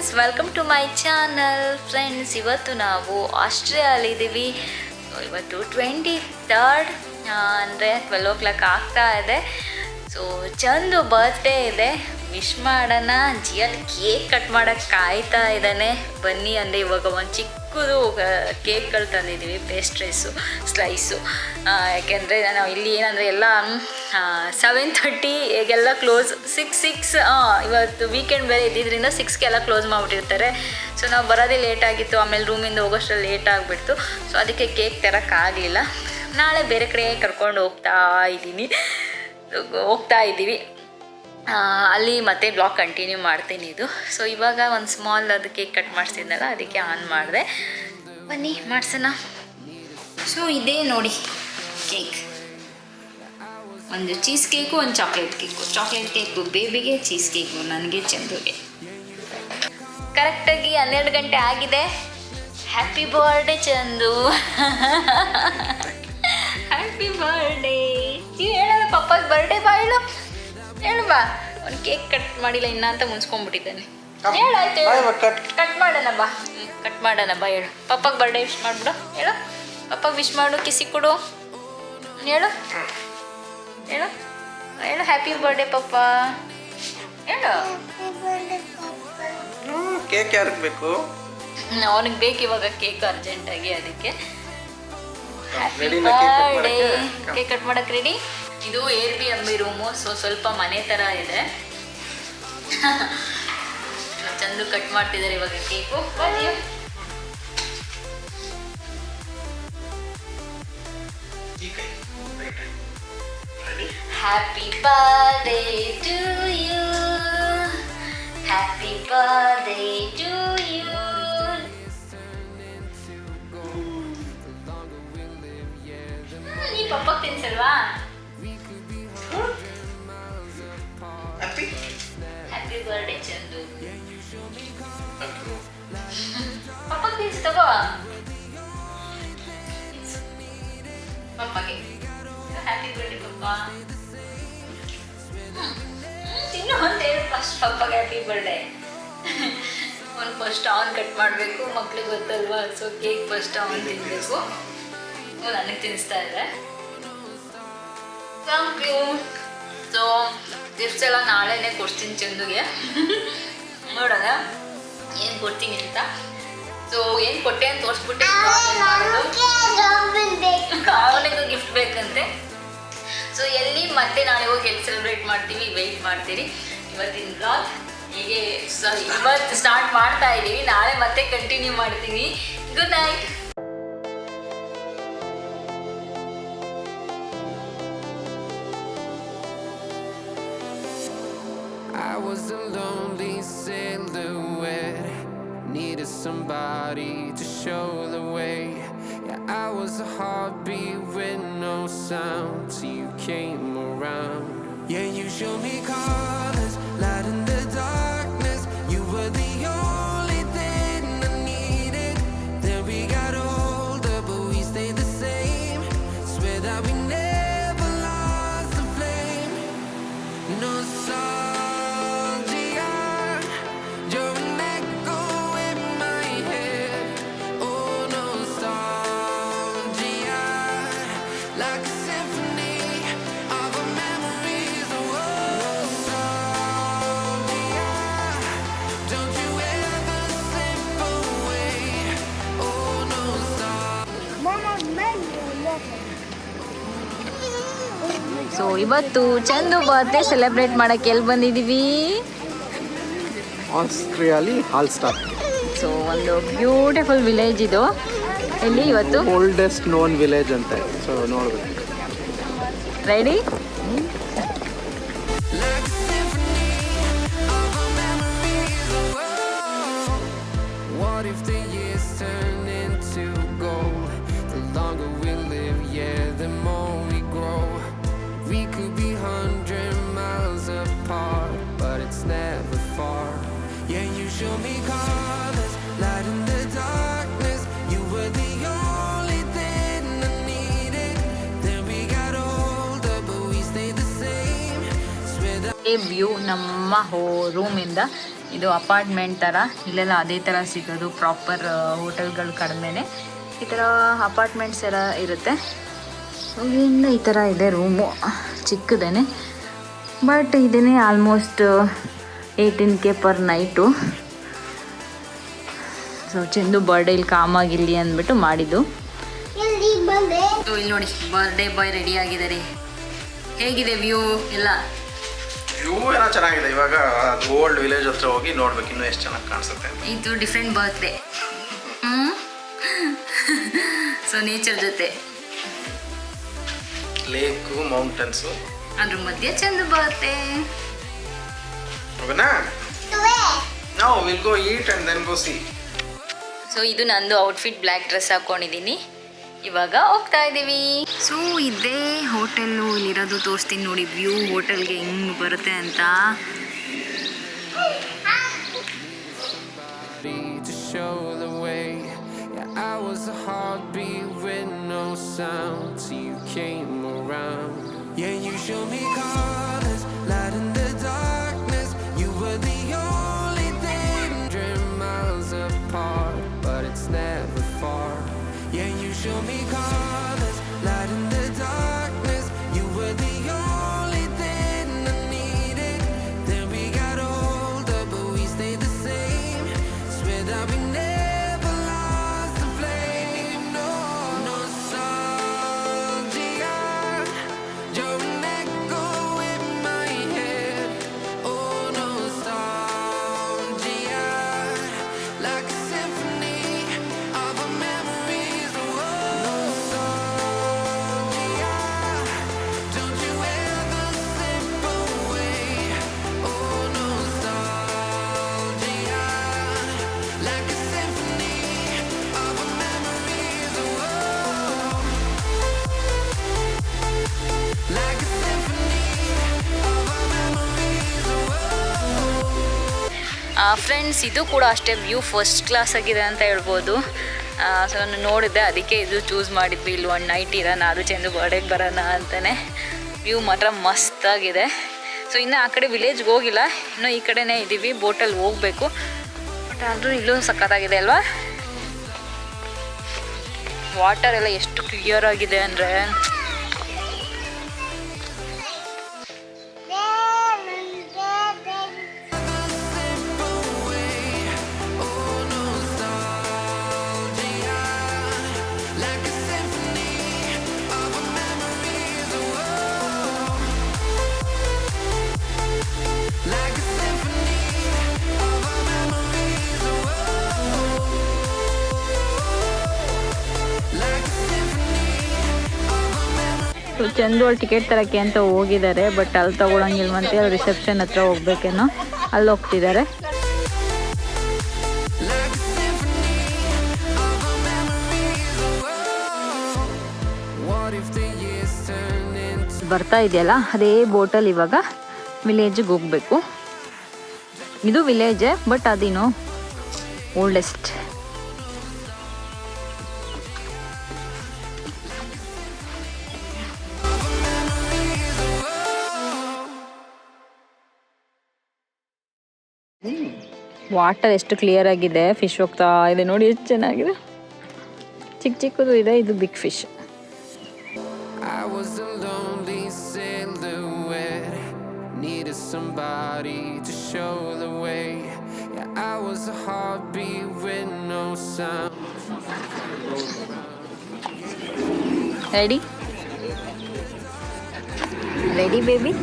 Friends, welcome to my channel. Friends, ಇವತ್ತು ನಾವು ಆಸ್ಟ್ರೇಲಿಯಾಲಿದ್ದೀವಿ. ಇವತ್ತು 23rd ಅಂದರೆ 12 ಆಗ್ತಾ ಇದೆ. ಸೊ ಚಂದು ಬರ್ತ್ಡೇ ಇದೆ, ವಿಶ್ ಮಾಡೋಣ. ಜಿಯಲ್ ಕೇಕ್ ಕಟ್ ಮಾಡೋಕ್ಕೆ ಕಾಯ್ತಾ ಇದ್ದಾನೆ. ಬನ್ನಿ ಅಂದರೆ ಇವಾಗ ಒಂದು ಚಿಕ್ಕದು ಕೇಕ್ಗಳು ತಂದಿದ್ದೀವಿ, ಪೇಸ್ಟ್ರೀಸು, ಸ್ಲೈಸು. ಯಾಕೆಂದರೆ ನಾವು ಇಲ್ಲಿ ಏನಂದರೆ ಎಲ್ಲ 7:30 ಈಗೆಲ್ಲ ಕ್ಲೋಸ್. 6 ಇವತ್ತು ವೀಕೆಂಡ್ ಬೇರೆ ಇದ್ದಿದ್ದರಿಂದ 6ಗೆಲ್ಲ ಕ್ಲೋಸ್ ಮಾಡಿಬಿಟ್ಟಿರ್ತಾರೆ. ಸೊ ನಾವು ಬರೋದೇ ಲೇಟ್ ಆಗಿತ್ತು, ಆಮೇಲೆ ರೂಮಿಂದ ಹೋಗೋಷ್ಟರಲ್ಲಿ ಲೇಟ್ ಆಗಿಬಿಡ್ತು. ಸೊ ಅದಕ್ಕೆ ಕೇಕ್ ತರೋಕ್ಕಾಗಲಿಲ್ಲ. ನಾಳೆ ಬೇರೆ ಕಡೆ ಕರ್ಕೊಂಡು ಹೋಗ್ತಾ ಇದ್ದೀವಿ. ಅಲ್ಲಿ ಮತ್ತೆ ಬ್ಲಾಗ್ ಕಂಟಿನ್ಯೂ ಮಾಡ್ತೀನಿ ಇದು. ಸೊ ಇವಾಗ ಒಂದು ಸ್ಮಾಲ್ ಅದು ಕೇಕ್ ಕಟ್ ಮಾಡಿಸಿದ್ನಲ್ಲ, ಅದಕ್ಕೆ ಆನ್ ಮಾಡಿದೆ. ಬನ್ನಿ ಮಾಡಿಸೋಣ. ಸೊ ಇದೇ ನೋಡಿ ಕೇಕ್, ಒಂದು ಚೀಸ್ ಕೇಕು, ಒಂದು ಚಾಕ್ಲೇಟ್ ಕೇಕು ಬೇಬಿಗೆ, ಚೀಸ್ ಕೇಕು ನನಗೆ, ಚಂದುಗೆ. ಕರೆಕ್ಟಾಗಿ 12 ಗಂಟೆ ಆಗಿದೆ. Happy birthday Chandu. Happy birthday. ನೀವು ಹೇಳೋದು ಪಪ್ಪಗೆ ಬರ್ಡೇ ಬಾ, ಹೇಳು ಬಾ. ಒಂದು ಕೇಕ್ ಕಟ್ ಮಾಡಿಲ್ಲ ಇನ್ನ ಅಂತ ಮುನ್ಸ್ಕೊಂಡ್ಬಿಟ್ಟಿದ್ದಾನೆ. ಹೇಳಾಯ್ತು, ಕಟ್ ಮಾಡೋಣ ಬಾ, ಕಟ್ ಮಾಡೋಣ ಬಾ. ಹೇಳು ಪಪ್ಪಗೆ ಬರ್ಡೇ ವಿಶ್ ಮಾಡಿಬಿಡು. ಹೇಳು ಪಪ್ಪಗೆ ವಿಶ್ ಮಾಡು, ಕಿಸಿ ಕೊಡು. ಹೇಳು ಹ್ಯಾಪಿ ಬರ್ಡೇ ಪಪ್ಪ. ಹೇಳು. ಕೇಕ್ ಯಾರಿಗೆ ಬೇಕು? ಅವನಿಗೆ ಬೇಕು ಇವಾಗ ಕೇಕ್ ಅರ್ಜೆಂಟಾಗಿ, ಅದಕ್ಕೆ ಹ್ಯಾಪಿ ಬರ್ಡೇ. ಕೇಕ್ ಕಟ್ ಮಾಡಕ್ಕೆ ರೆಡಿ. ಇದು Airbnb ರೂಮು. ಸೊ ಸ್ವಲ್ಪ ಮನೆ ಥರ ಇದೆ. ಚಂದು ಕಟ್ ಮಾಡ್ತಿದ್ದಾರೆ ಇವಾಗ cake. Happy birthday to you, happy birthday to you. ನೀ ಪಪ್ಪಗೆ ತಿನ್ಸಲ್ವಾ? Happy birthday Chandu. ಪಪ್ಪಗೆ ತಿನ್ಸು, ತಗೋ ಪಪ್ಪಗೆ. ಹ್ಯಾಪಿ ಬರ್ಡೇ ಪಪ್ಪ. ತಿನ್ನು ಅಂತ ಹೇಳಿ ಫಸ್ಟ್ ಪಪ್ಪಗೆ ಹ್ಯಾಪಿ ಬರ್ಡೇ. ಅವ್ನು ಫಸ್ಟ್ ಅವನು ಕಟ್ ಮಾಡಬೇಕು, ಮಕ್ಳಿಗೆ ಗೊತ್ತಲ್ವಾ. ಸೊ ಕೇಕ್ ಫಸ್ಟ್ ಅವನು ತಿನ್ನಬೇಕು. ನನಗೆ ತಿನ್ನಿಸ್ತಾ ಇದೆ. Thank you. ಸೊ ಗಿಫ್ಟ್ಸ್ ಎಲ್ಲ ನಾಳೆನೇ ಕೊಡ್ತೀನಿ ಚಂದುಗೆ. ನೋಡೋಣ ಏನು ಕೊಡ್ತೀನಿ ಅಂತ. ಸೊ ಏನು ಕೊಟ್ಟೆ ಅಂತ ತೋರಿಸ್ಬಿಟ್ಟೆ. ಅವನಿಗೂ ಗಿಫ್ಟ್ ಬೇಕಂತೆ. ಸೊ ಎಲ್ಲಿ ಮತ್ತೆ ನಾಳೆ ಹೋಗಿ ಎಲ್ಲಿ ಸೆಲೆಬ್ರೇಟ್ ಮಾಡ್ತೀವಿ, ವೆಯ್ಟ್ ಮಾಡ್ತೀರಿ. ಇವತ್ತಿನ ಬ್ಲಾಗ್ ಹೀಗೆ ಇವತ್ತು ಸ್ಟಾರ್ಟ್ ಮಾಡ್ತಾ ಇದ್ದೀವಿ, ನಾಳೆ ಮತ್ತೆ ಕಂಟಿನ್ಯೂ ಮಾಡ್ತೀವಿ. Good night. I was a lonely silhouette, needed somebody to show the way. Yeah, I was a heartbeat with no sound till you came around. Yeah, you showed me colors, light in the darkness. You were the only thing I needed. Then we got older, but we stayed the same. Swear that we never lost the flame. No sorry. So ಇವತ್ತು Chandu birthday celebrate ಮಾಡೋಕ್ಕೆ ಎಲ್ಲಿ ಬಂದಿದ್ದೀವಿ? ಆಸ್ಟ್ರೇಲಿಯಾಲಿ ಹಾಲ್ಸ್ಟಾಟ್. So ಒಂದು beautiful village ಇದು. ಇಲ್ಲಿ ಇವತ್ತು oldest non village ಅಂತೆ. So ನೋಡ್ಬೇಕು. Ready? What if the years turn into gold? The longer we live, yeah, the more we grow. We could be 100 miles apart, but it's never far. Yeah, you show me colors, light in the darkness. You were the only thing I needed. Then we got older, but we stayed the same. Swear that view ನಮ್ಮ ರೂಮಿಂದ ಇದು apartment ಥರ, ಇಲ್ಲೆಲ್ಲ ಅದೇ ಥರ ಸಿಗೋದು, proper ಹೋಟೆಲ್ಗಳು ಕಡಿಮೆನೆ, ಈ ಥರ ಅಪಾರ್ಟ್ಮೆಂಟ್ಸ್ ಎಲ್ಲ ಇರುತ್ತೆ. ಇಲ್ಲಿಂದ ಈ ಥರ ಇದೆ ರೂಮು, ಚಿಕ್ಕದೇನೆ, ಬಟ್ ಇದೇ almost 18K per night. So Chandu birthday ಇಲ್ಲಿ ಕಾಮಾಗಿರಲಿ ಅಂದ್ಬಿಟ್ಟು ಮಾಡಿದ್ದು. ಇಲ್ಲಿ ನೋಡಿ ಬರ್ಡೇ ಬಾಯ್ ರೆಡಿ ಆಗಿದ್ದಾರೆ. ಹೇಗಿದೆ ವ್ಯೂ ಎಲ್ಲ? ವ್ಯೂ ಏನೋ ಚೆನ್ನಾಗಿದೆ. ಇವಾಗ ಓಲ್ಡ್ ವಿಲೇಜ್ ಹತ್ರ ಹೋಗಿ ನೋಡ್ಬೇಕು ಇನ್ನೂ ಎಷ್ಟು ಚೆನ್ನಾಗಿ ಕಾಣಿಸುತ್ತೆ. ಇದು ಡಿಫ್ರೆಂಟ್ ಬರ್ತ್ಡೇ. ಸೊ ನೇಚರ್ ಜೊತೆ ಲೇಕು, ಮೌಂಟನ್ಸು, ಅದ್ರ ಮಧ್ಯೆ ಚಂದ ಬರ್ತ್ಡೇ. ಹೋಗೋಣ? No, we'll go eat and then go see. So ಇದು ನಂದು ಔಟ್ಫಿಟ್, ಬ್ಲ್ಯಾಕ್ ಡ್ರೆಸ್ ಹಾಕ್ಕೊಂಡಿದ್ದೀನಿ. ಇವಾಗ ಹೋಗ್ತಾ ಇದ್ದೀವಿ. ಸೊ ಇದೇ ಹೋಟೆಲ್ಲು, ಇಲ್ಲಿರೋದು ತೋರಿಸ್ತೀನಿ ನೋಡಿ ವ್ಯೂ ಹೋಟೆಲ್ಗೆ ಹೆಂಗೆ ಬರುತ್ತೆ ಅಂತ. To show the way, yeah, I was a heartbeat with no sound till you came around. Yeah, you showed me colors, light in the darkness. You were the only thing. Dream miles apart, but it's never far. Yeah, you showed me colors, light in the darkness. You were the only thing I needed. Then we got older, but we stayed the same. Swear that we never lost the flame. No nostalgia, you're an echo in my head. Oh, nostalgia, like a symphony of our memories. Oh, nostalgia, don't you ever slip away. Oh, nostalgia, like a symphony of our memories. Oh, like a symphony of our memories. Oh. Friends, ಇದು ಕೂಡ ಅಷ್ಟೇ view first class ಆಗಿದೆ ಅಂತ ಹೇಳ್ಬೋದು. So ನಾನು ನೋಡಿದ್ದೆ, ಅದಕ್ಕೆ ಇದು ಚೂಸ್ ಮಾಡಿದ್ವಿ. ಇಲ್ಲಿ ಒಂದು ನೈಟ್ ಇರೋಣ, ಅದು ಚಂದು ಬರ್ಡೇಗೆ ಬರೋಣ ಅಂತಲೇ. ವ್ಯೂ ಮಾತ್ರ ಮಸ್ತಾಗಿದೆ. ಸೊ ಇನ್ನು ಆ ಕಡೆ ವಿಲೇಜ್ಗೆ ಹೋಗಿಲ್ಲ, ಇನ್ನೂ ಈ ಕಡೆನೇ ಇದ್ದೀವಿ, ಬೋಟಲ್ಲಿ ಹೋಗಬೇಕು. ಬಟ್ ಆದರೂ ಇಲ್ಲೂ ಸಖತ್ತಾಗಿದೆ ಅಲ್ವಾ? ವಾಟರ್ ಎಲ್ಲ ಎಷ್ಟು ಕ್ಲಿಯರ್ ಆಗಿದೆ ಅಂದರೆ Like a symphony of our memories. Oh, like a symphony of our memories. Oh, like a symphony of our memories. So Chandu ಅವ್ರು ಟಿಕೆಟ್ ತರೋಕ್ಕೆ ಅಂತ ಹೋಗಿದ್ದಾರೆ, ಬಟ್ ಅಲ್ಲಿ ತೊಗೊಳಂಗಿಲ್ವಂತೆ. ಅವ್ರು ರಿಸೆಪ್ಷನ್ ಹತ್ರ ಹೋಗ್ಬೇಕೇನೋ, ಅಲ್ಲಿ ಹೋಗ್ತಿದ್ದಾರೆ. Like a symphony of our memories. Oh, what if the years turn into ಬರ್ತಾ ಇದೆಯಲ್ಲ, ಅದೇ ಬೋಟಲ್ಲಿ ಇವಾಗ ವಿಲೇಜಿಗೆ ಹೋಗಬೇಕು. ಇದು ವಿಲೇಜೇ, ಬಟ್ ಅದೇನು ಓಲ್ಡೆಸ್ಟ್. ವಾಟರ್ ಎಷ್ಟು ಕ್ಲಿಯರ್ ಆಗಿದೆ, ಫಿಶ್ ಹೋಗ್ತಾ ಇದೆ ನೋಡಿ, ಎಷ್ಟು ಚೆನ್ನಾಗಿದೆ. ಚಿಕ್ಕ ಚಿಕ್ಕದು ಇದೆ, ಇದು big fish. I was a lonely silhouette, needed somebody to show the way. Yeah, I was a heartbeat with no sound. Ready ready baby?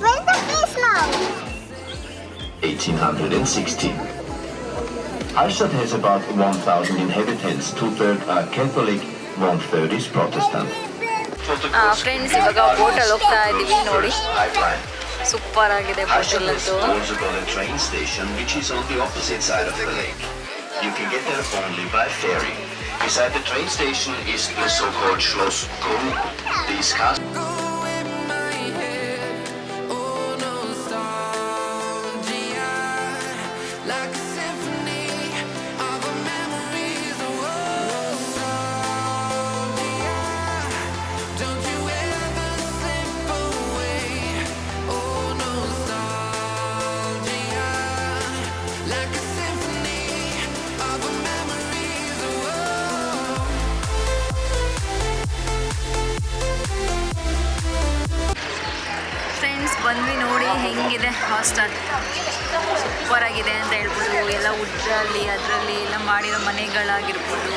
Where's the fish now? 1860. Hallstatt has about 1,000 inhabitants. 2/3 are Catholic, 1/3 is Protestant. Friends, ಇವಾಗ ಬೋಟಲ್ಲಿ ಹೋಗ್ತಾ ಇದ್ದೀವಿ ನೋಡಿ. Pipeline. Super ಆಗಿದೆ Hallstatt has ಬೋಟಲ್ಲಂತೂ. also got a train station which is on the opposite side of the lake. You can get there only by ferry. Beside the train station is the so-called Schloss Krumm. This castle Go in my head. Oh, nostalgia, like a symphony of our memories. Oh, nostalgia, don't you ever slip away. Oh, no. Hostel super ಆಗಿದೆ ಅಂತ ಹೇಳ್ಬೋದು. ಎಲ್ಲ ವುಡ್ರಲ್ಲಿ ಅದರಲ್ಲಿ ಎಲ್ಲ ಮಾಡಿರೋ ಮನೆಗಳಾಗಿರ್ಬೋದು.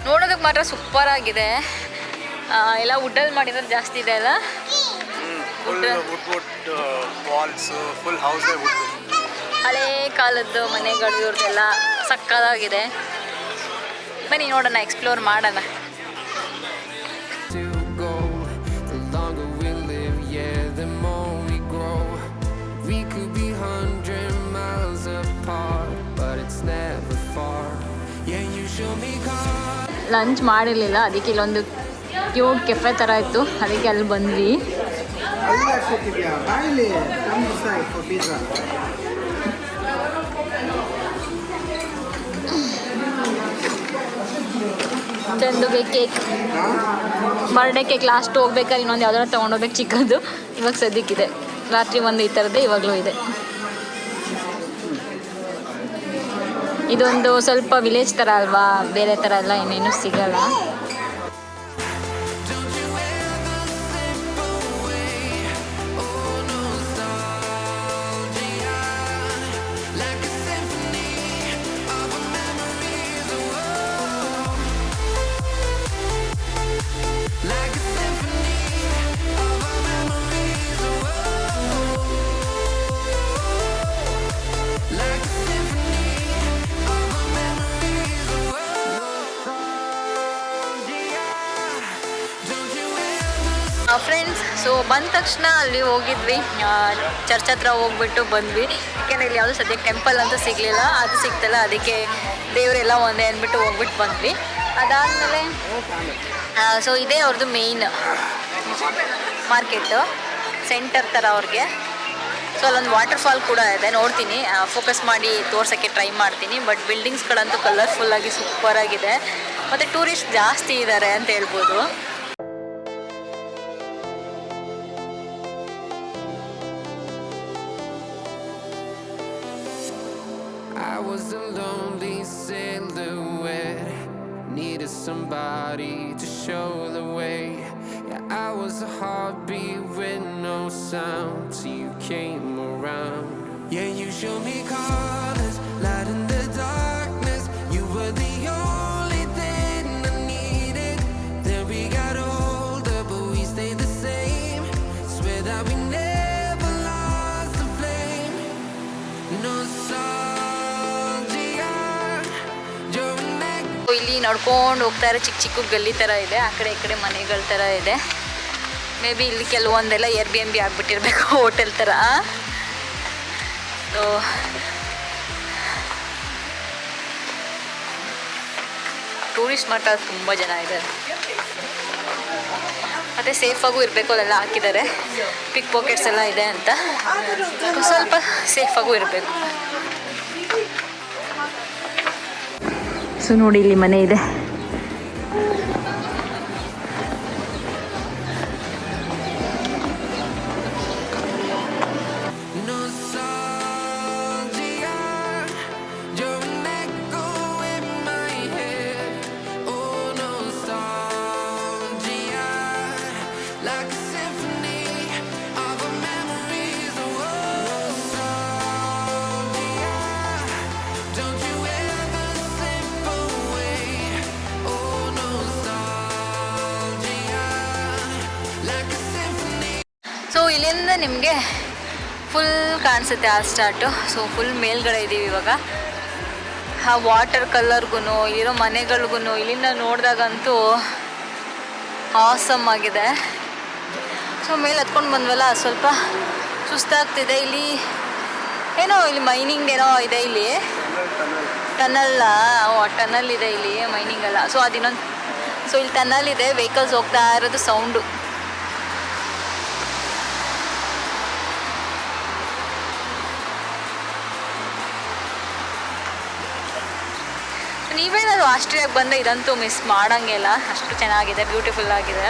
ನೋಡೋದಕ್ಕೆ ಮಾತ್ರ super ಆಗಿದೆ. ಎಲ್ಲ ವುಡ್ಡಲ್ಲಿ ಮಾಡಿರೋದು ಜಾಸ್ತಿ ಇದೆ ಅಲ್ಲ. ಹಳೇ ಕಾಲದ್ದು ಮನೆಗಳು ಇವ್ರದ್ದೆಲ್ಲ ಸಕ್ಕದಾಗಿದೆ. ಬನ್ನಿ ನೋಡೋಣ, ಎಕ್ಸ್ಪ್ಲೋರ್ ಮಾಡೋಣ. ಲಂಚ್ ಮಾಡಿರಲಿಲ್ಲ, ಅದಕ್ಕೆ ಇಲ್ಲೊಂದು ಕ್ಯೂಟ್ ಕೆಫೆ ಥರ ಇತ್ತು, ಅದಕ್ಕೆ ಅಲ್ಲಿ ಬಂದ್ವಿ. ಚಂದುಗೆ ಕೇಕ್, ಬರ್ಡೇ ಕೇಕ್ ಲಾಸ್ಟ್ ಹೋಗ್ಬೇಕಾದ್ರೆ ಇನ್ನೊಂದು ಯಾವ್ದಾರು ತೊಗೊಂಡೋಗ್ಬೇಕು ಚಿಕ್ಕದು. ಇವಾಗ ಸದ್ಯಕ್ಕಿದೆ, ರಾತ್ರಿ ಒಂದು ಈ ಥರದ್ದೇ ಇವಾಗಲೂ ಇದೆ. ಇದೊಂದು ಸ್ವಲ್ಪ ವಿಲೇಜ್ ಥರ ಅಲ್ವಾ, ಬೇರೆ ಥರ ಎಲ್ಲ ಇನ್ನೇನು ಸಿಗಲ್ಲ. ಫ್ರೆಂಡ್ಸ್, ಸೊ ಬಂದ ತಕ್ಷಣ ಅಲ್ಲಿ ಹೋಗಿದ್ವಿ, ಚರ್ಚ್ ಹತ್ರ ಹೋಗ್ಬಿಟ್ಟು ಬಂದ್ವಿ. ಯಾಕೆಂದರೆ ಇಲ್ಲಿ ಯಾವುದೂ ಸದ್ಯಕ್ಕೆ ಟೆಂಪಲ್ ಅಂತೂ ಸಿಗಲಿಲ್ಲ, ಅದು ಸಿಗ್ತಲ್ಲ, ಅದಕ್ಕೆ ದೇವರೆಲ್ಲ ಒಂದೇ ಅಂದ್ಬಿಟ್ಟು ಹೋಗ್ಬಿಟ್ಟು ಬಂದ್ವಿ. ಅದಾದಮೇಲೆ ಸೊ ಇದೇ ಅವ್ರದ್ದು ಮೇಯ್ನ್ ಮಾರ್ಕೆಟು, ಸೆಂಟರ್ ಥರ ಅವ್ರಿಗೆ. ಸೊ ಅಲ್ಲೊಂದು ವಾಟರ್ ಫಾಲ್ ಕೂಡ ಇದೆ, ನೋಡ್ತೀನಿ, ಫೋಕಸ್ ಮಾಡಿ ತೋರ್ಸೋಕ್ಕೆ ಟ್ರೈ ಮಾಡ್ತೀನಿ. ಬಟ್ ಬಿಲ್ಡಿಂಗ್ಸ್ಗಳಂತೂ ಕಲರ್ಫುಲ್ಲಾಗಿ ಸೂಪರಾಗಿದೆ, ಮತ್ತು ಟೂರಿಸ್ಟ್ ಜಾಸ್ತಿ ಇದ್ದಾರೆ ಅಂತ ಹೇಳ್ಬೋದು. I was a lonely silhouette, needed somebody to show the way. Yeah, I was a heartbeat with no sound till you came around. Yeah, you showed me colors, light in the darkness. You were the only thing I needed. Then we got older, but we stayed the same. Swear that we never lost the flame. No sorry. ಇಲ್ಲಿ ನಡ್ಕೊಂಡು ಹೋಗ್ತಾ ಇರೋ ಚಿಕ್ಕ ಚಿಕ್ಕ ಗಲ್ಲಿ ಥರ ಇದೆ, ಆ ಕಡೆ ಈ ಕಡೆ ಮನೆಗಳ ಥರ ಇದೆ. ಮೇ ಬಿ ಇಲ್ಲಿ ಕೆಲವೊಂದೆಲ್ಲ Airbnb ಆಗಿಬಿಟ್ಟಿರ್ಬೇಕು, ಹೋಟೆಲ್ ಥರ. ಸೊ ಟೂರಿಸ್ಟ್ ಮಾತ್ರ ತುಂಬ ಜನ ಇದ್ದಾರೆ, ಮತ್ತು ಸೇಫಾಗೂ ಇರಬೇಕು, ಅಲ್ಲೆಲ್ಲ ಹಾಕಿದ್ದಾರೆ ಪಿಕ್ ಪಾಕೆಟ್ಸ್ ಎಲ್ಲ ಇದೆ ಅಂತ, ಸ್ವಲ್ಪ ಸೇಫಾಗೂ ಇರಬೇಕು. ಸೊ ನೋಡಿ, ಇಲ್ಲಿ ಮನೆ ಇದೆ. ಸೊ ಇಲ್ಲಿಂದ ನಿಮಗೆ ಫುಲ್ ಕಾಣಿಸುತ್ತೆ ಆ ಸ್ಟಾರ್ಟು. ಸೊ ಫುಲ್ ಮೇಲ್ಗಡೆ ಇದ್ದೀವಿ ಇವಾಗ. ಆ ವಾಟರ್ ಕಲರ್ಗೂ ಇರೋ ಮನೆಗಳಿಗೂ ಇಲ್ಲಿಂದ ನೋಡಿದಾಗಂತೂ ಆಸಮ್ ಆಗಿದೆ. ಸೊ ಮೇಲೆ ಹತ್ಕೊಂಡು ಬಂದ್ವಲ್ಲ, ಸ್ವಲ್ಪ ಸುಸ್ತಾಗ್ತಿದೆ. ಇಲ್ಲಿ ಏನೋ ಇಲ್ಲಿ ಮೈನಿಂಗ್ ಏನೋ ಇದೆ, ಇಲ್ಲಿ ಟನಲ್ ಇದೆ ಇಲ್ಲಿ, ಮೈನಿಂಗ್ ಅಲ್ಲ. ಸೊ ಅದಿನ್ನೊಂದು, ಸೊ ಇಲ್ಲಿ ಟನಲ್ ಇದೆ, ವೆಹಿಕಲ್ಸ್ ಹೋಗ್ತಾ ಇರೋದು ಸೌಂಡು. ನೀವೇನಾದ್ರು ಆಸ್ಟ್ರೇಲಿಯಾಗೆ ಬಂದರೆ ಇದಂತೂ ಮಿಸ್ ಮಾಡೋಂಗಿಲ್ಲ, ಅಷ್ಟು ಚೆನ್ನಾಗಿದೆ, ಬ್ಯೂಟಿಫುಲ್ ಆಗಿದೆ.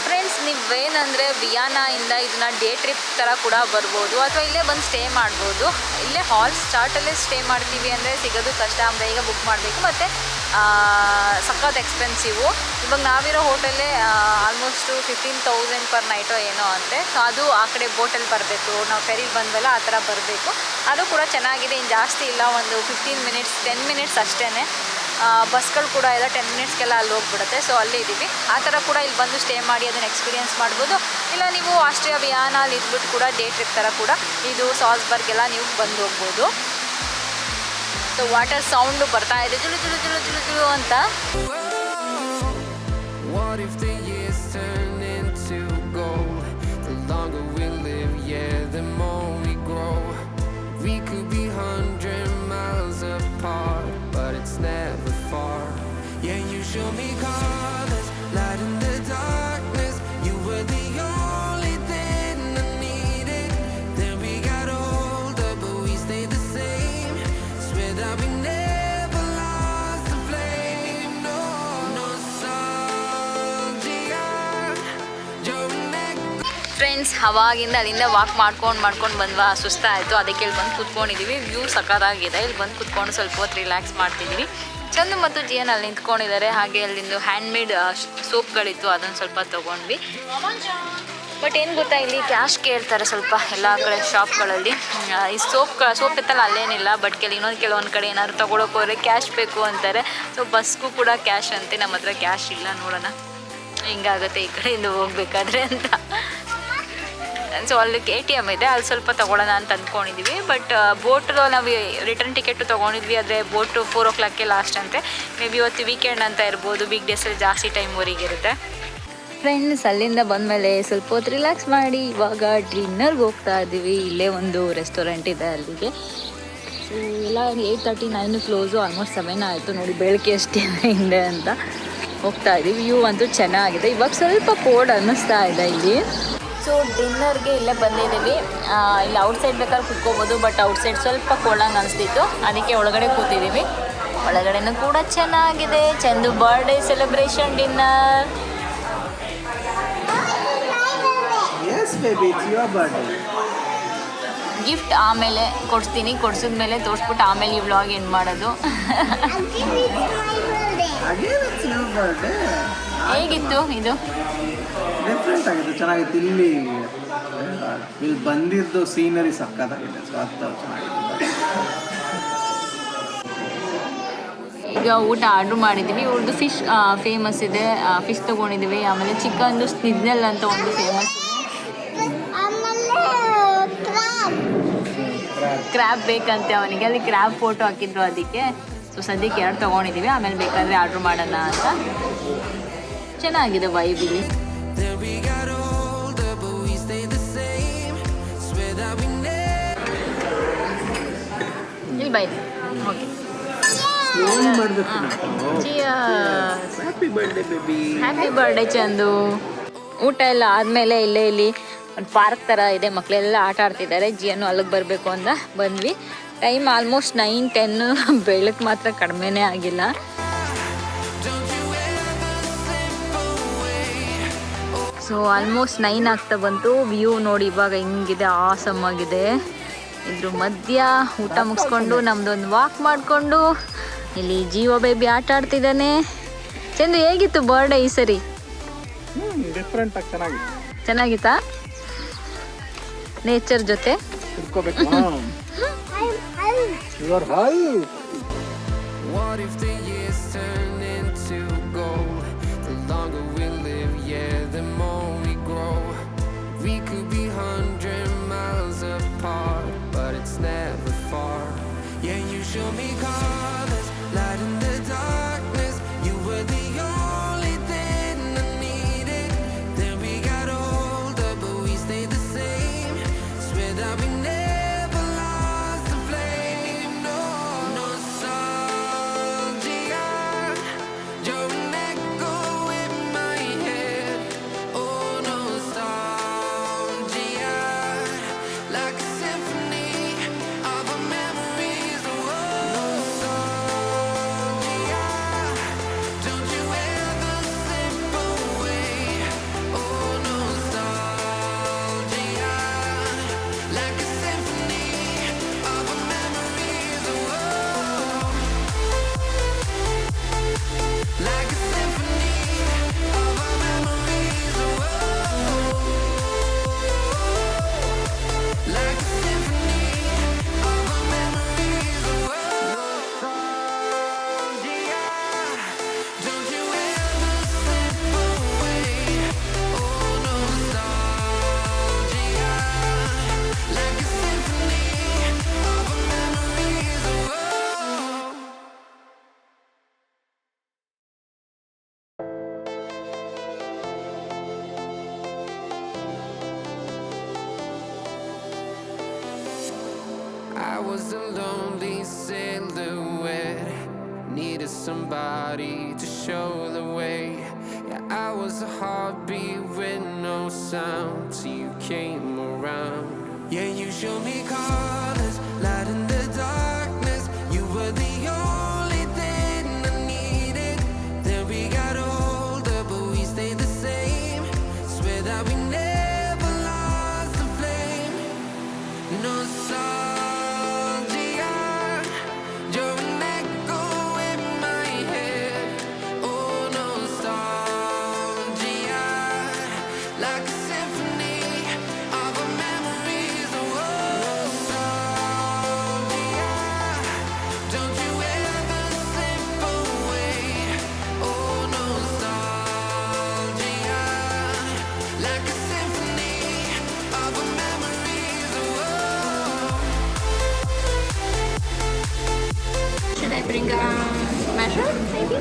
ಫ್ರೆಂಡ್ಸ್ ನೀವೇನಂದರೆ ವಿಯಾನಾಯಿಂದ ಇದನ್ನ ಡೇ ಟ್ರಿಪ್ ಥರ ಕೂಡ ಬರ್ಬೋದು, ಅಥವಾ ಇಲ್ಲೇ ಬಂದು ಸ್ಟೇ ಮಾಡ್ಬೋದು. ಇಲ್ಲೇ ಹಾಲ್ ಸ್ಟಾರ್ಟಲ್ಲೇ ಸ್ಟೇ ಮಾಡ್ತೀವಿ ಅಂದರೆ ಸಿಗೋದು ಕಷ್ಟ, ಬೇಗ ಬುಕ್ ಮಾಡಬೇಕು, ಮತ್ತು ಸಖತ್ ಎಕ್ಸ್ಪೆನ್ಸಿವು. ಇವಾಗ ನಾವಿರೋ ಹೋಟೆಲ್ಲೇ ಆಲ್ಮೋಸ್ಟು 15,000 ಪರ್ ನೈಟೋ ಏನೋ ಅಂತೆ. ಸೊ ಅದು ಆ ಕಡೆ ಬೋಟಲ್ಲಿ ಬರಬೇಕು, ನಾವು ಫೆರಿಗೆ ಬಂದವಲ್ಲ ಆ ಥರ ಬರಬೇಕು. ಅದು ಕೂಡ ಚೆನ್ನಾಗಿದೆ, ಇನ್ನು ಜಾಸ್ತಿ ಇಲ್ಲ, ಒಂದು 15 ಮಿನಿಟ್ಸ್ 10 ಮಿನಿಟ್ಸ್ ಅಷ್ಟೇ. ಬಸ್ಗಳು ಕೂಡ ಇದೆ, 10 ಮಿನಿಟ್ಸ್ಗೆಲ್ಲ ಅಲ್ಲಿ ಹೋಗ್ಬಿಡುತ್ತೆ. ಸೊ ಅಲ್ಲೇ ಇದ್ದೀವಿ. ಆ ಥರ ಕೂಡ ಇಲ್ಲಿ ಬಂದು ಸ್ಟೇ ಮಾಡಿ ಅದನ್ನು ಎಕ್ಸ್ಪೀರಿಯೆನ್ಸ್ ಮಾಡ್ಬೋದು. ಇಲ್ಲ ನೀವು ಆಸ್ಟ್ರಿಯಾ ವಿಯಾನಲ್ಲಿ ಇದ್ಬಿಟ್ಟು ಕೂಡ ಡೇ ಟ್ರಿಪ್ ಥರ ಕೂಡ ಇದು ಸಾಲ್ಸ್ಬರ್ಗೆಲ್ಲ ನೀವು ಬಂದು ಹೋಗ್ಬೋದು. ಸೊ ವಾಟರ್ ಸೌಂಡು ಬರ್ತಾ ಇದೆ, ಜುಳು ಜುಳು ಜುಳು ಜುಳು ಜುಳು ಅಂತ. What if the years turn into gold? The longer we live, yeah, the more we grow. We could be 100 miles apart, but it's never far. Yeah, you show me colors, light in the darkness. You were the only thing I needed. Then we got older, but we stayed the same. Swear that we never lost the flame. No, nostalgia. Your neck. Friends ಅವಾಗಿಂದ ಅಲ್ಲಿಂದ walk ಮಾಡ್ಕೊಂಡು ಬಂದ್ವಾ, ಸುಸ್ತಾಯಿತು. ಅದಕ್ಕೆ ಇಲ್ಲಿ ಬಂದು ಕೂತ್ಕೊಂಡಿದ್ದೀವಿ. View ಸಖತ್ತಾಗಿದೆ. ಇಲ್ಲಿ ಬಂದು ಕೂತ್ಕೊಂಡು ಸ್ವಲ್ಪ ಹೊತ್ತು ರಿಲ್ಯಾಕ್ಸ್ ಮಾಡ್ತಿದ್ದೀವಿ. ಚಂದು ಮತ್ತು ಜಿಯನ್ ಅಲ್ಲಿ ನಿಂತ್ಕೊಂಡಿದ್ದಾರೆ. ಹಾಗೆ ಅಲ್ಲಿಂದು ಹ್ಯಾಂಡ್ಮೇಡ್ ಸೋಪ್ಗಳಿತ್ತು, ಅದನ್ನು ಸ್ವಲ್ಪ ತೊಗೊಂಡ್ವಿ. ಬಟ್ ಏನು ಗೊತ್ತಾ, ಇಲ್ಲಿ ಕ್ಯಾಶ್ ಕೇಳ್ತಾರೆ ಸ್ವಲ್ಪ ಎಲ್ಲ ಕಡೆ ಶಾಪ್ಗಳಲ್ಲಿ. ಈ ಸೋಪ್ ಎತ್ತಲ್ಲ ಅಲ್ಲೇನಿಲ್ಲ, ಬಟ್ ಕೆಲವೊಂದು ಕಡೆ ಏನಾದ್ರು ತೊಗೊಳಕ್ಕೆ ಹೋದರೆ ಕ್ಯಾಶ್ ಬೇಕು ಅಂತಾರೆ. ಸೊ ಬಸ್ಗೂ ಕೂಡ ಕ್ಯಾಶ್ ಅಂತೆ. ನಮ್ಮ ಹತ್ರ ಕ್ಯಾಶ್ ಇಲ್ಲ, ನೋಡೋಣ ಹಿಂಗಾಗುತ್ತೆ ಈ ಕಡೆಯಿಂದ ಹೋಗ್ಬೇಕಾದ್ರೆ ಅಂತ. ಸೊ ಅಲ್ಲಿ ATM ಇದೆ, ಅಲ್ಲಿ ಸ್ವಲ್ಪ ತೊಗೊಳ್ಳೋಣ ಅಂತ ಅಂದ್ಕೊಂಡಿದ್ದೀವಿ. ಬಟ್ ಬೋಟು ನಾವು ರಿಟರ್ನ್ ಟಿಕೆಟು ತೊಗೊಂಡಿದ್ವಿ, ಆದರೆ ಬೋಟು 4 o'clockಗೆ ಲಾಸ್ಟ್ ಅಂತೆ. ಮೇ ಬಿ ಇವತ್ತು ವೀಕೆಂಡ್ ಅಂತ ಇರ್ಬೋದು, ಬಿಗ್ ಡೇಸಲ್ಲಿ ಜಾಸ್ತಿ ಟೈಮ್ವರೆಗೆ ಇರುತ್ತೆ. ಫ್ರೆಂಡ್ಸ್ ಅಲ್ಲಿಂದ ಬಂದಮೇಲೆ ಸ್ವಲ್ಪ ಹೊತ್ತು ರಿಲ್ಯಾಕ್ಸ್ ಮಾಡಿ ಇವಾಗ ಡಿನ್ನರ್ಗೆ ಹೋಗ್ತಾ ಇದ್ದೀವಿ. ಇಲ್ಲೇ ಒಂದು ರೆಸ್ಟೋರೆಂಟ್ ಇದೆ ಅಲ್ಲಿಗೆ. ಸೊ ಎಲ್ಲ 8:39 ಕ್ಲೋಸು, ಆಲ್ಮೋಸ್ಟ್ 7 ಆಯಿತು. ನೋಡಿ ಬೆಳಗ್ಗೆ ಅಷ್ಟೇ ಹಿಂದೆ ಅಂತ ಹೋಗ್ತಾ ಇದ್ದೀವಿ. ವ್ಯೂ ಅಂತೂ ಚೆನ್ನಾಗಿದೆ. ಇವಾಗ ಸ್ವಲ್ಪ ಕೋಲ್ಡ್ ಅನ್ನಿಸ್ತಾ ಇದೆ ಇಲ್ಲಿ. ಸೊ ಡಿನ್ನರ್ಗೆ ಇಲ್ಲೇ ಬಂದಿದ್ದೀವಿ. ಇಲ್ಲಿ ಔಟ್ಸೈಡ್ ಬೇಕಾದ್ರೆ ಕುತ್ಕೋಬೋದು, ಬಟ್ ಔಟ್ಸೈಡ್ ಸ್ವಲ್ಪ ಕೋಲ್ಡಂಗೆ ಅನಿಸ್ತಿತ್ತು, ಅದಕ್ಕೆ ಒಳಗಡೆ ಕೂತಿದ್ದೀವಿ. ಒಳಗಡೆನೂ ಕೂಡ ಚೆನ್ನಾಗಿದೆ. Chandu birthday celebration dinner. Gift ಆಮೇಲೆ ಕೊಡಿಸ್ತೀನಿ, ಕೊಡಿಸಿದ್ಮೇಲೆ ತೋರಿಸ್ಬಿಟ್ಟು ಆಮೇಲೆ ಈ ವ್ಲಾಗ್ ಎಂಡ್ ಮಾಡೋದು. ಹೇಗಿತ್ತು ಇದು? ಡಿಫ್ರೆಂಟ್ ಆಗಿದೆ, ಚೆನ್ನಾಗಿತ್ತು. ಇಲ್ಲಿ ಬಂದಿದ್ದು ಸೀನರಿ ಸಕ್ಕತ್ತಾಗಿದೆ. ಸೊ ಅದು ಚೆನ್ನಾಗಿದೆ. ಈಗ ಊಟ ಆರ್ಡ್ರ್ ಮಾಡಿದ್ದೀವಿ. ಇವ್ರದ್ದು ಫಿಶ್ ಫೇಮಸ್ ಇದೆ, ಫಿಶ್ ತೊಗೊಂಡಿದ್ದೀವಿ. ಆಮೇಲೆ ಚಿಕನ್ದು ಸ್ನಿಜ್ನಲ್ ಅಂತ ಒಂದು ಫೇಮಸ್ ಇದೆ. ಕ್ರ್ಯಾಬ್ ಬೇಕಂತೆ ಅವನಿಗೆ, ಅಲ್ಲಿ ಕ್ರ್ಯಾಬ್ ಫೋಟೋ ಹಾಕಿದ್ರು ಅದಕ್ಕೆ. ಸೊ ಸದ್ಯಕ್ಕೆ 2 ತೊಗೊಂಡಿದ್ದೀವಿ, ಆಮೇಲೆ ಬೇಕಾದರೆ ಆರ್ಡ್ರ್ ಮಾಡೋಣ ಅಂತ. ಚೆನ್ನಾಗಿದೆ ವೈಬ್ ಇಲ್ಲಿ. ಇಲ್ಲಿ by. Okay, happy birthday baby. Happy birthday Chandu. ಊಟ ಎಲ್ಲ ಆದಮೇಲೆ ಇಲ್ಲಿ ಒಂದು ಪಾರ್ಕ್ ಥರ ಇದೆ, ಮಕ್ಕಳೆಲ್ಲ ಆಟ ಆಡ್ತಿದ್ದಾರೆ. ಜಿಯನ್ನು ಅಲ್ಲಿಗೆ ಬರಬೇಕು ಅಂತ ಬಂದ್ವಿ. Time almost 9-10. ಬೆಳಕು ಮಾತ್ರ ಕಡಿಮೆನೇ ಆಗಿಲ್ಲ. ಸೊ ಆಲ್ಮೋಸ್ಟ್ 9 ಆಗ್ತಾ ಬಂತು. ವ್ಯೂ ನೋಡಿ ಇವಾಗ ಹಿಂಗಿದೆ, ಆಸಮ್ ಆಗಿದೆ. ಇದ್ರ ಮಧ್ಯ ಊಟ ಮುಗಿಸ್ಕೊಂಡು ನಮ್ದೊಂದು ವಾಕ್ ಮಾಡಿಕೊಂಡು ಇಲ್ಲಿ ಜೀವ ಬೇಬಿ ಆಟ ಆಡ್ತಿದ್ದಾನೆ. ಚಂದು ಹೇಗಿತ್ತು ಬರ್ಡೇ ಈ ಸರಿ? ಡಿಫ್ರೆಂಟ್ ಆಗಿ ಚೆನ್ನಾಗಿತ್ತು. ಚೆನ್ನಾಗಿತ್ತಾ? ನೇಚರ್ ಜೊತೆ ಕುತ್ಕೋಬೇಕು. Your hall. What if the years turn into gold? The longer we live, yeah, the more we grow. We could be 100 miles apart, but it's never far. Yeah, you show me colors, light in the darkness. You were the only thing I needed. Then we got older, but we stayed the same. Swear that we never lost the flame. No, nostalgia. Your echo in my head. Oh, nostalgia. Like a symphony of our memories. Oh, nostalgia. was a lonely silhouette, needed somebody to show the way. Yeah, I was a heartbeat with no sound till you came around. Yeah, you showed me colors, light in the darkness. You were the only thing I needed. Then we got older, but we stayed the same. Swear that we never lost the flame. Nostalgia, you're an echo in my head. Oh, nostalgia, like a symphony of our memories. Oh, nostalgia, don't you ever slip away. Oh, nostalgia, like a symphony of our memories. Oh. Should I bring a measure maybe?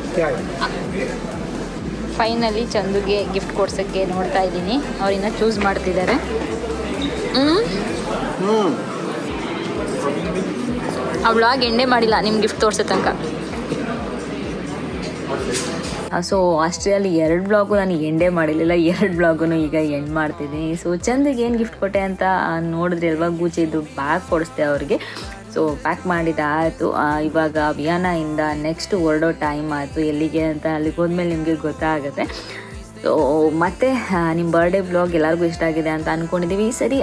Finally ಚಂದುಗೆ gift ಕೊಡ್ಸೋಕ್ಕೆ ನೋಡ್ತಾ ಇದ್ದೀನಿ. ಅವ್ರಿನ್ನ choose ಮಾಡ್ತಿದ್ದಾರೆ. ಆ vlog ಎಂಡೇ ಮಾಡಿಲ್ಲ ನಿಮ್ಮ gift ತೋರಿಸೋ ತನಕ. ಸೊ ಆಸ್ಟ್ರೇಲಿಯಲ್ಲಿ 2 ಬ್ಲಾಗು ನಾನು ಎಂಡೇ ಮಾಡಿರಲಿಲ್ಲ, 2 ಬ್ಲಾಗು ಈಗ ಎಂಡ್ ಮಾಡ್ತಿದ್ದೀನಿ. ಸೊ ಚಂದಿಗೆ ಏನು ಗಿಫ್ಟ್ ಕೊಟ್ಟೆ ಅಂತ ನೋಡಿದ್ರೆ ಅಲ್ವಾ, ಗೂಚಿದ್ದು ಬ್ಯಾಗ್ ಕೊಡಿಸ್ದೆ ಅವ್ರಿಗೆ. ಸೊ ಪ್ಯಾಕ್ ಮಾಡಿದ್ದಾಯಿತು. ಇವಾಗ ವಿಯಾನಾಯಿಂದ ನೆಕ್ಸ್ಟ್ ಹೊರಡೋ ಟೈಮ್ ಆಯಿತು. ಎಲ್ಲಿಗೆ ಅಂತ ಅಲ್ಲಿಗೆ ಹೋದ್ಮೇಲೆ ನಿಮಗೆ ಗೊತ್ತಾಗುತ್ತೆ. ಸೊ ಮತ್ತೆ ನಿಮ್ಮ ಬರ್ಡೇ ಬ್ಲಾಗ್ ಎಲ್ಲರಿಗೂ ಇಷ್ಟ ಆಗಿದೆ ಅಂತ ಅಂದ್ಕೊಂಡಿದ್ದೀವಿ. ಈ ಸರಿ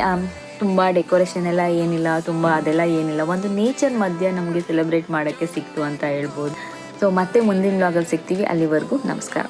ತುಂಬ ಡೆಕೋರೇಷನ್ ಎಲ್ಲ ಏನಿಲ್ಲ, ತುಂಬ ಅದೆಲ್ಲ ಏನಿಲ್ಲ, ಒಂದು ನೇಚರ್ ಮಧ್ಯೆ ನಮಗೆ ಸೆಲೆಬ್ರೇಟ್ ಮಾಡೋಕ್ಕೆ ಸಿಕ್ತು ಅಂತ ಹೇಳ್ಬೋದು. ಸೊ ಮತ್ತೆ ಮುಂದಿನ ಬ್ಲಾಗಲ್ಲಿ ಸಿಗ್ತೀವಿ. ಅಲ್ಲಿವರೆಗೂ ನಮಸ್ಕಾರ.